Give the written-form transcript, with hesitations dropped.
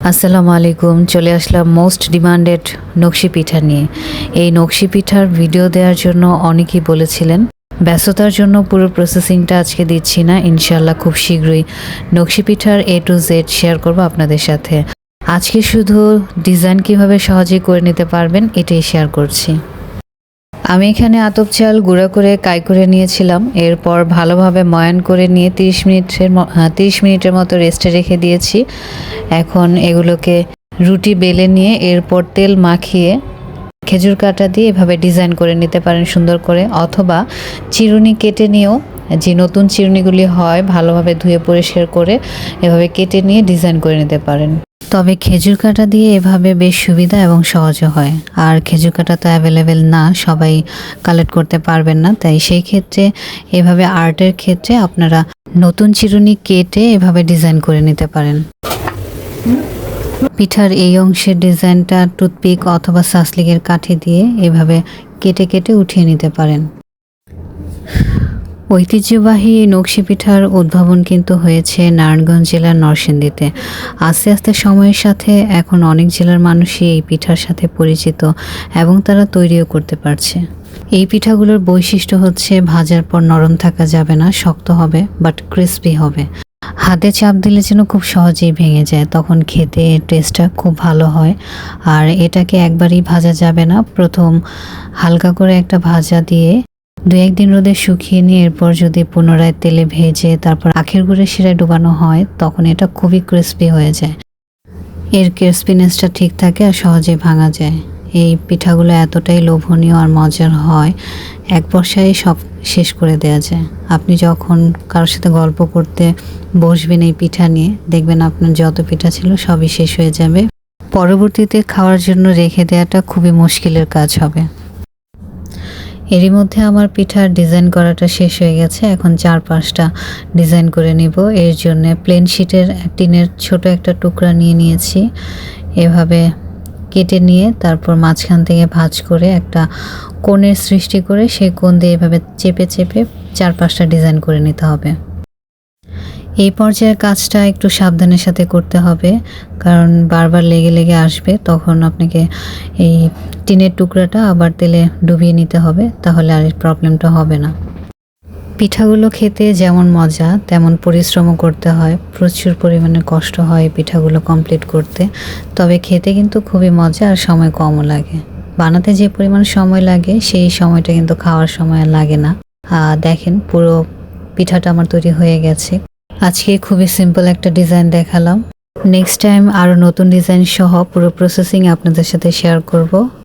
আসসালামু আলাইকুম। চলে আসলাম মোস্ট ডিমান্ডেড নকশি পিঠা নিয়ে। এই নকশি পিঠার ভিডিও দেওয়ার জন্য অনেকেই বলেছিলেন। ব্যস্ততার জন্য পুরো প্রসেসিংটা আজকে দিচ্ছি না, ইনশাল্লাহ খুব শীঘ্রই নকশি পিঠার A to Z শেয়ার করব আপনাদের সাথে। আজকে শুধু ডিজাইন কিভাবে সহজেই করে নিতে পারবেন এটাই শেয়ার করছি। আমি এখানে আতপ চাল গুঁড়া করে কাই করে নিয়েছিলাম, এরপর ভালোভাবে ময়ান করে নিয়ে 30 মিনিটের মতো রেস্টে রেখে দিয়েছি। এখন এগুলোকে রুটি বেলে নিয়ে এরপর তেল মাখিয়ে খেজুর কাঁটা দিয়ে এভাবে ডিজাইন করে নিতে পারেন সুন্দর করে, অথবা চিরুনি কেটে নিয়েও, যে নতুন চিরুনিগুলি হয় ভালোভাবে ধুয়ে পরিষ্কার করে এভাবে কেটে নিয়ে ডিজাইন করে নিতে পারেন। তবে খেজুর কাঁটা দিয়ে এভাবে বেশ সুবিধা এবং সহজও হয়। আর খেজুর কাঁটা তো অ্যাভেলেবেল না, সবাই কালেক্ট করতে পারবেন না, তাই সেই ক্ষেত্রে এভাবে আর্টের ক্ষেত্রে আপনারা নতুন চিরুনি কেটে এভাবে ডিজাইন করে নিতে পারেন। পিঠার এই অংশের ডিজাইনটা টুথপিক অথবা সাসলিকের কাঠি দিয়ে এভাবে কেটে কেটে উঠিয়ে নিতে পারেন। ঐতিহ্যবাহী নকশি পিঠার উদ্ভাবন কিন্তু হয়েছে নারায়ণগঞ্জ জেলার নরসিংদীতে। আস্তে আস্তে সময়ের সাথে এখন অনেক জেলার মানুষই এই পিঠার সাথে পরিচিত এবং তারা তৈরিও করতে পারছে। এই পিঠাগুলোর বৈশিষ্ট্য হচ্ছে ভাজার পর নরম থাকা যাবে না, শক্ত হবে বাট ক্রিস্পি হবে। হাতে চাপ দিলে যেন খুব সহজেই ভেঙে যায়, তখন খেতে টেস্টটা খুব ভালো হয়। আর এটাকে একবারই ভাজা যাবে না, প্রথম হালকা করে একটা ভাজা দিয়ে 2-1 দিন রোদে শুকিয়ে নিয়ে এরপর যদি পুনরায় তেলে ভেজে তারপর আখের গুড়ের শিরায় ডুবানো হয় তখন এটা খুবই ক্রিস্পি হয়ে যায়। এর ক্রিস্পিনেসটা ঠিক থাকে আর সহজে ভাঙা যায়। এই পিঠাগুলো এতটাই লোভনীয় আর মজার হয়, এক বসায় সব শেষ করে দেওয়া যায়। আপনি যখন কারোর সাথে গল্প করতে বসবেন এই পিঠা নিয়ে, দেখবেন আপনার যত পিঠা ছিল সবই শেষ হয়ে যাবে। পরবর্তীতে খাওয়ার জন্য রেখে দেওয়াটা খুবই মুশকিলের কাজ হবে। এরই মধ্যে আমার পিঠার ডিজাইন করাটা শেষ হয়ে গেছে। এখন 4-5টা ডিজাইন করে নিব। এর জন্য প্লেন শিটের টিনের ছোট একটা টুকরা নিয়ে নিয়েছি, এভাবে কেটে নিয়ে তারপর মাঝখান থেকে ভাঁজ করে একটা কোণের সৃষ্টি করে সেই কোণ দিয়ে এভাবে চেপে চেপে 4-5টা ডিজাইন করে নিতে হবে। এই পর্যায়ের কাজটা একটু সাবধানের সাথে করতে হবে, কারণ বারবার লেগে লেগে আসবে। তখন আপনাকে এই টিনের টুকরাটা আবার তেলে ডুবিয়ে নিতে হবে, তাহলে আর এই প্রবলেমটা হবে না। পিঠাগুলো খেতে যেমন মজা তেমন পরিশ্রমও করতে হয়, প্রচুর পরিমাণে কষ্ট হয় পিঠাগুলো কমপ্লিট করতে। তবে খেতে কিন্তু খুবই মজা আর সময় কমও লাগে। বানাতে যে পরিমাণ সময় লাগে সেই সময়টা কিন্তু খাওয়ার সময় লাগে না। দেখেন পুরো পিঠাটা আমার তৈরি হয়ে গেছে। আজকে খুবই সিম্পল একটা ডিজাইন দেখালাম। নেক্সট টাইম আরও নতুন ডিজাইন সহ পুরো প্রসেসিং আপনাদের সাথে শেয়ার করব।